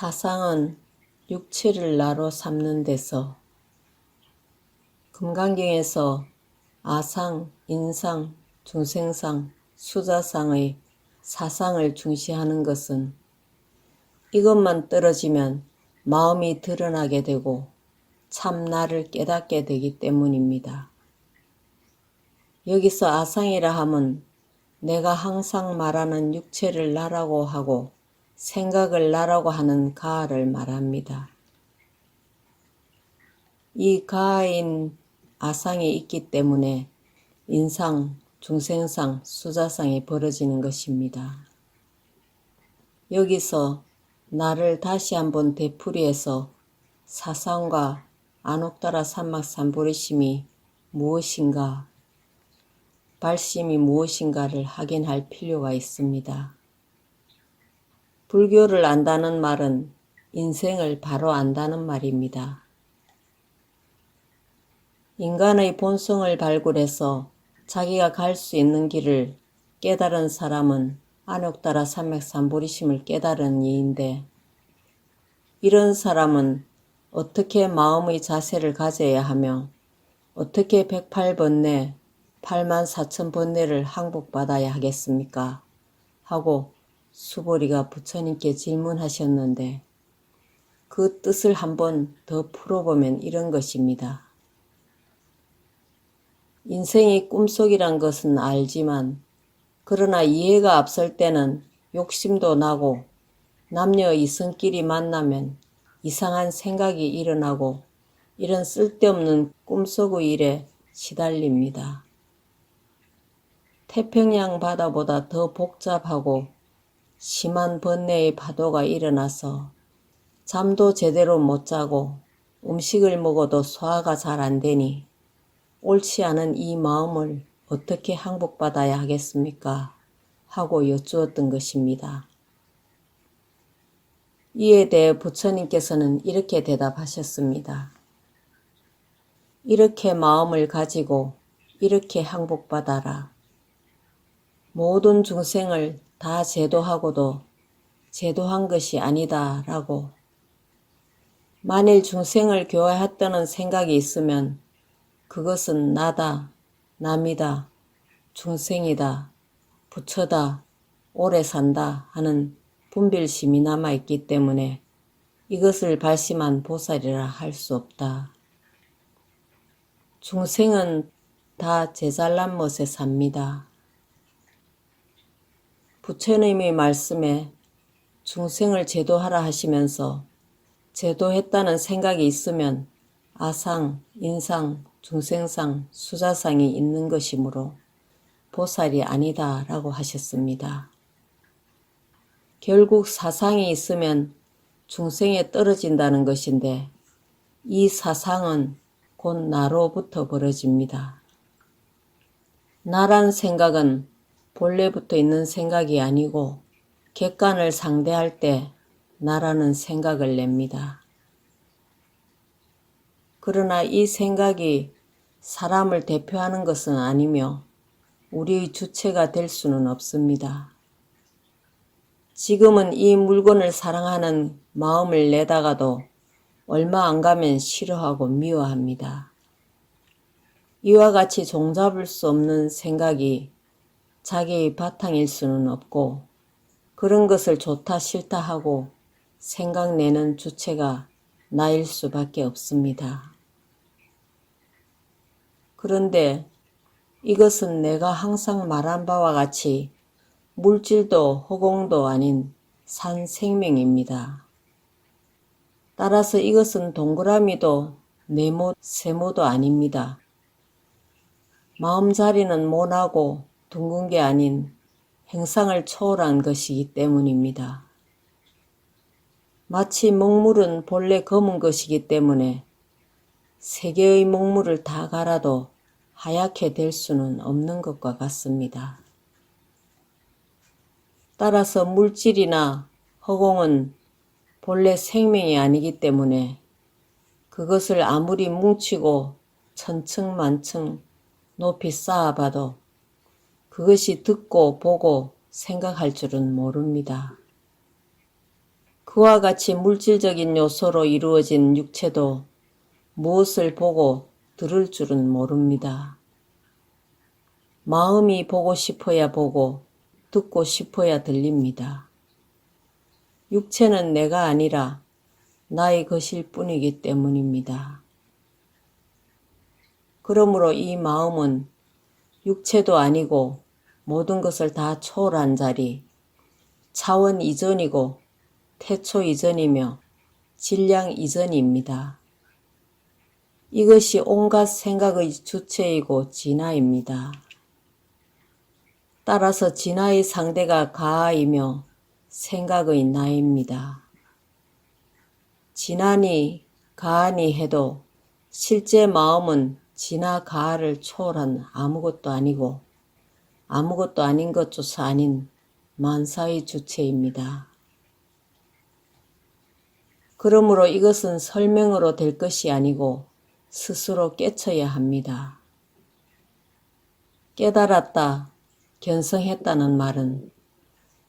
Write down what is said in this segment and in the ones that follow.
사상은 육체를 나로 삼는 데서 금강경에서 아상, 인상, 중생상, 수자상의 사상을 중시하는 것은 이것만 떨어지면 마음이 드러나게 되고 참 나를 깨닫게 되기 때문입니다. 여기서 아상이라 함은 내가 항상 말하는 육체를 나라고 하고 생각을 나라고 하는 가하를 말합니다. 이 가하인 아상이 있기 때문에 인상, 중생상, 수자상이 벌어지는 것입니다. 여기서 나를 다시 한번 되풀이해서 사상과 안옥다라 삼막삼보리심이 무엇인가, 발심이 무엇인가를 확인할 필요가 있습니다. 불교를 안다는 말은 인생을 바로 안다는 말입니다. 인간의 본성을 발굴해서 자기가 갈 수 있는 길을 깨달은 사람은 안옥다라 삼맥삼보리심을 깨달은 이인데, 이런 사람은 어떻게 마음의 자세를 가져야 하며 어떻게 108번뇌, 84,000번뇌를 항복받아야 하겠습니까? 하고 수보리가 부처님께 질문하셨는데, 그 뜻을 한번 더 풀어보면 이런 것입니다. 인생이 꿈속이란 것은 알지만 그러나 이해가 앞설 때는 욕심도 나고 남녀 이성끼리 만나면 이상한 생각이 일어나고 이런 쓸데없는 꿈속의 일에 시달립니다. 태평양 바다보다 더 복잡하고 심한 번뇌의 파도가 일어나서 잠도 제대로 못 자고 음식을 먹어도 소화가 잘 안 되니 옳지 않은 이 마음을 어떻게 항복받아야 하겠습니까? 하고 여쭈었던 것입니다. 이에 대해 부처님께서는 이렇게 대답하셨습니다. 이렇게 마음을 가지고 이렇게 항복받아라. 모든 중생을 다 제도하고도 제도한 것이 아니다 라고. 만일 중생을 교화했다는 생각이 있으면 그것은 나다, 남이다, 중생이다, 부처다, 오래 산다 하는 분별심이 남아있기 때문에 이것을 발심한 보살이라 할 수 없다. 중생은 다 제잘난 멋에 삽니다. 부처님의 말씀에 중생을 제도하라 하시면서 제도했다는 생각이 있으면 아상, 인상, 중생상, 수자상이 있는 것이므로 보살이 아니다 라고 하셨습니다. 결국 사상이 있으면 중생에 떨어진다는 것인데 이 사상은 곧 나로부터 벌어집니다. 나란 생각은 본래부터 있는 생각이 아니고 객관을 상대할 때 나라는 생각을 냅니다. 그러나 이 생각이 사람을 대표하는 것은 아니며 우리의 주체가 될 수는 없습니다. 지금은 이 물건을 사랑하는 마음을 내다가도 얼마 안 가면 싫어하고 미워합니다. 이와 같이 종잡을 수 없는 생각이 자기의 바탕일 수는 없고 그런 것을 좋다 싫다 하고 생각내는 주체가 나일 수밖에 없습니다. 그런데 이것은 내가 항상 말한 바와 같이 물질도 허공도 아닌 산 생명입니다. 따라서 이것은 동그라미도 네모, 세모도 아닙니다. 마음자리는 모나고 둥근 게 아닌 행상을 초월한 것이기 때문입니다. 마치 먹물은 본래 검은 것이기 때문에 세 개의 먹물을 다 갈아도 하얗게 될 수는 없는 것과 같습니다. 따라서 물질이나 허공은 본래 생명이 아니기 때문에 그것을 아무리 뭉치고 천층만층 높이 쌓아봐도 그것이 듣고 보고 생각할 줄은 모릅니다. 그 그와 같이 물질적인 요소로 이루어진 육체도 무엇을 보고 들을 줄은 모릅니다. 마음이 보고 싶어야 보고 듣고 싶어야 들립니다. 육체는 내가 아니라 나의 것일 뿐이기 때문입니다. 그러므로 이 마음은 육체도 아니고 모든 것을 다 초월한 자리, 차원 이전이고 태초 이전이며 질량 이전입니다. 이것이 온갖 생각의 주체이고 진화입니다. 따라서 진화의 상대가 가하이며 생각의 나입니다. 진하니 가하니 해도 실제 마음은 진하 가하를 초월한 아무것도 아니고 아무것도 아닌 것조차 아닌 만사의 주체입니다. 그러므로 이것은 설명으로 될 것이 아니고 스스로 깨쳐야 합니다. 깨달았다, 견성했다는 말은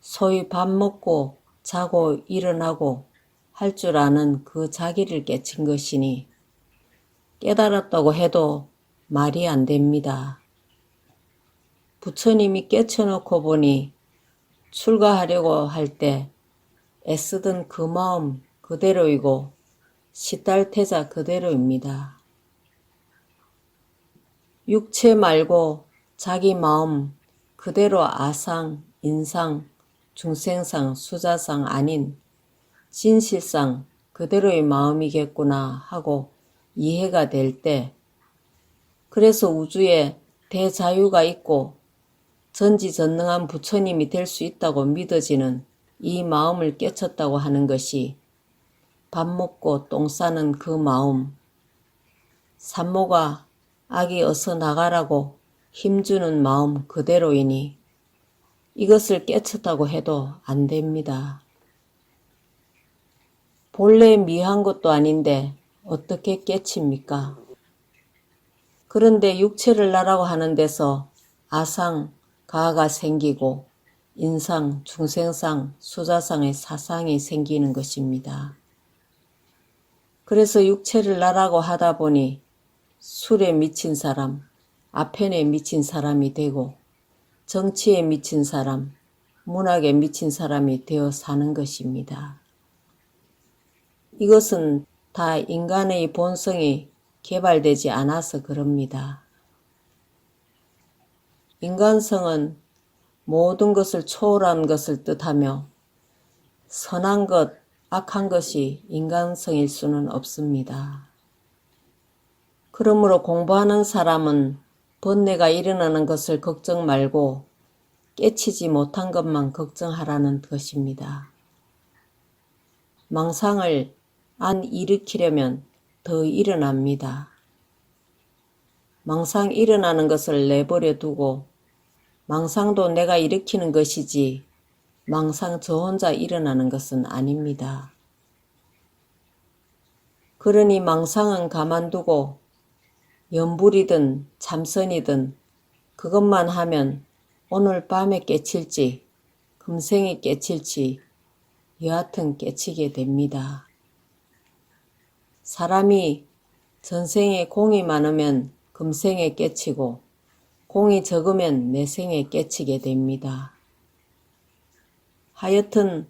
소위 밥 먹고 자고 일어나고 할 줄 아는 그 자기를 깨친 것이니 깨달았다고 해도 말이 안 됩니다. 부처님이 깨쳐놓고 보니 출가하려고 할 때 애쓰던 그 마음 그대로이고 시달태자 그대로입니다. 육체 말고 자기 마음 그대로 아상, 인상, 중생상, 수자상 아닌 진실상 그대로의 마음이겠구나 하고 이해가 될 때, 그래서 우주에 대자유가 있고 전지전능한 부처님이 될 수 있다고 믿어지는 이 마음을 깨쳤다고 하는 것이 밥 먹고 똥 싸는 그 마음, 산모가 아기 어서 나가라고 힘주는 마음 그대로이니 이것을 깨쳤다고 해도 안 됩니다. 본래 미한 것도 아닌데 어떻게 깨칩니까? 그런데 육체를 나라고 하는 데서 아상, 가가 생기고 인상, 중생상, 수자상의 사상이 생기는 것입니다. 그래서 육체를 나라고 하다 보니 술에 미친 사람, 아편에 미친 사람이 되고 정치에 미친 사람, 문학에 미친 사람이 되어 사는 것입니다. 이것은 다 인간의 본성이 개발되지 않아서 그럽니다. 인간성은 모든 것을 초월한 것을 뜻하며 선한 것, 악한 것이 인간성일 수는 없습니다. 그러므로 공부하는 사람은 번뇌가 일어나는 것을 걱정 말고 깨치지 못한 것만 걱정하라는 것입니다. 망상을 안 일으키려면 더 일어납니다. 망상 일어나는 것을 내버려 두고 망상도 내가 일으키는 것이지 망상 저 혼자 일어나는 것은 아닙니다. 그러니 망상은 가만두고 염불이든 참선이든 그것만 하면 오늘 밤에 깨칠지 금생에 깨칠지 여하튼 깨치게 됩니다. 사람이 전생에 공이 많으면 금생에 깨치고 공이 적으면 내생에 깨치게 됩니다. 하여튼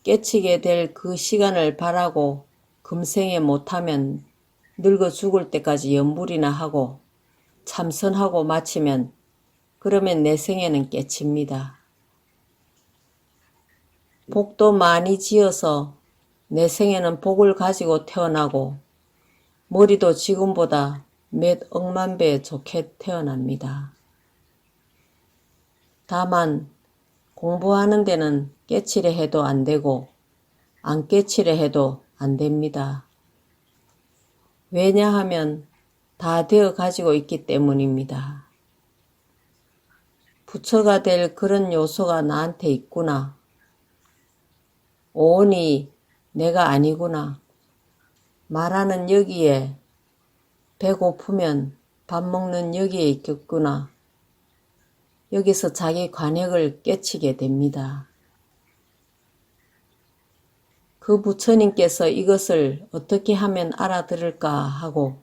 깨치게 될 그 시간을 바라고 금생에 못하면 늙어 죽을 때까지 염불이나 하고 참선하고 마치면 그러면 내생에는 깨칩니다. 복도 많이 지어서 내생에는 복을 가지고 태어나고 머리도 지금보다 몇 억만 배 좋게 태어납니다. 다만 공부하는 데는 깨치려 해도 안 되고 안 깨치려 해도 안 됩니다. 왜냐하면 다 되어 가지고 있기 때문입니다. 부처가 될 그런 요소가 나한테 있구나. 오온이 내가 아니구나. 말하는 여기에 배고프면 밥 먹는 여기에 있겠구나. 여기서 자기 관역을 깨치게 됩니다. 그 부처님께서 이것을 어떻게 하면 알아들을까 하고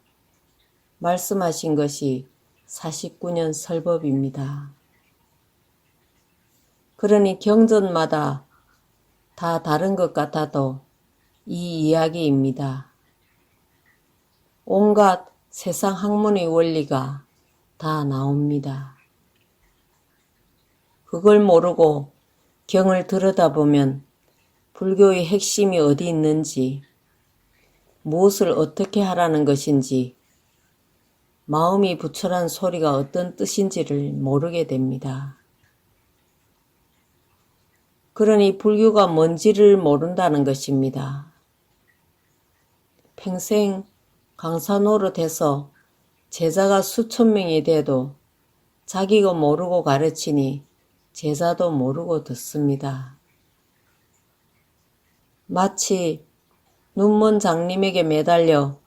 말씀하신 것이 49년 설법입니다. 그러니 경전마다 다 다른 것 같아도 이 이야기입니다. 온갖 세상 학문의 원리가 다 나옵니다. 그걸 모르고 경을 들여다보면 불교의 핵심이 어디 있는지, 무엇을 어떻게 하라는 것인지, 마음이 부처란 소리가 어떤 뜻인지를 모르게 됩니다. 그러니 불교가 뭔지를 모른다는 것입니다. 평생 강사 노릇해서 제자가 수천 명이 돼도 자기가 모르고 가르치니 제자도 모르고 듣습니다. 마치 눈먼 장님에게 매달려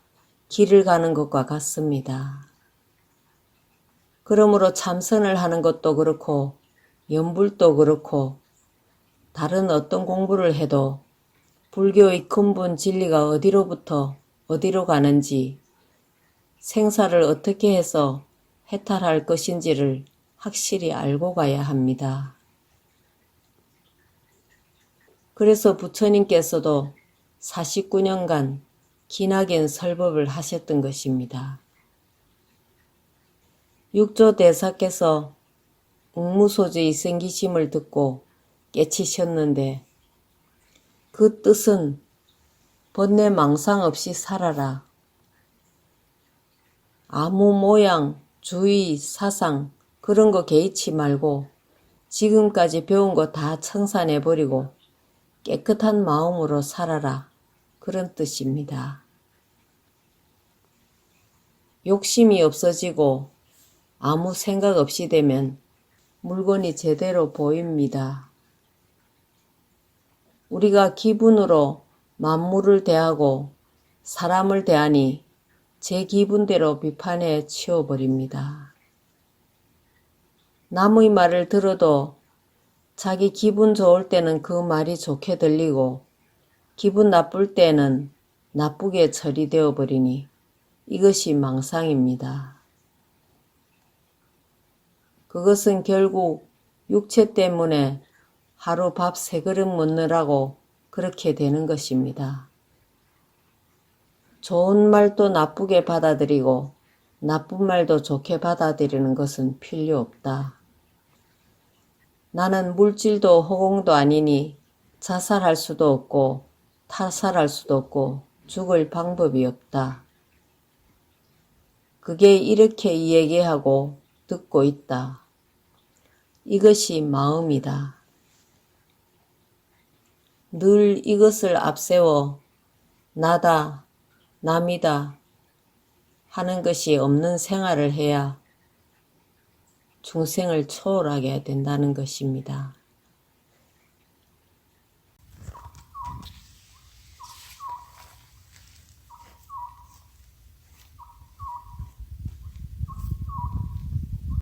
길을 가는 것과 같습니다. 그러므로 참선을 하는 것도 그렇고 연불도 그렇고 다른 어떤 공부를 해도 불교의 근본 진리가 어디로부터 어디로 가는지, 생사를 어떻게 해서 해탈할 것인지를 확실히 알고 가야 합니다. 그래서 부처님께서도 49년간 기나긴 설법을 하셨던 것입니다. 육조대사께서 웅무소주의 생기심을 듣고 깨치셨는데 그 뜻은 번뇌 망상 없이 살아라. 아무 모양, 주의, 사상 그런 거 개의치 말고 지금까지 배운 거 다 청산해버리고 깨끗한 마음으로 살아라. 그런 뜻입니다. 욕심이 없어지고 아무 생각 없이 되면 물건이 제대로 보입니다. 우리가 기분으로 만물을 대하고 사람을 대하니 제 기분대로 비판에 치워버립니다. 남의 말을 들어도 자기 기분 좋을 때는 그 말이 좋게 들리고 기분 나쁠 때는 나쁘게 처리되어 버리니 이것이 망상입니다. 그것은 결국 육체 때문에 하루 밥 3그릇 먹느라고 그렇게 되는 것입니다. 좋은 말도 나쁘게 받아들이고 나쁜 말도 좋게 받아들이는 것은 필요 없다. 나는 물질도 허공도 아니니 자살할 수도 없고 타살할 수도 없고 죽을 방법이 없다. 그게 이렇게 얘기하고 듣고 있다. 이것이 마음이다. 늘 이것을 앞세워 나다, 남이다 하는 것이 없는 생활을 해야 중생을 초월하게 된다는 것입니다.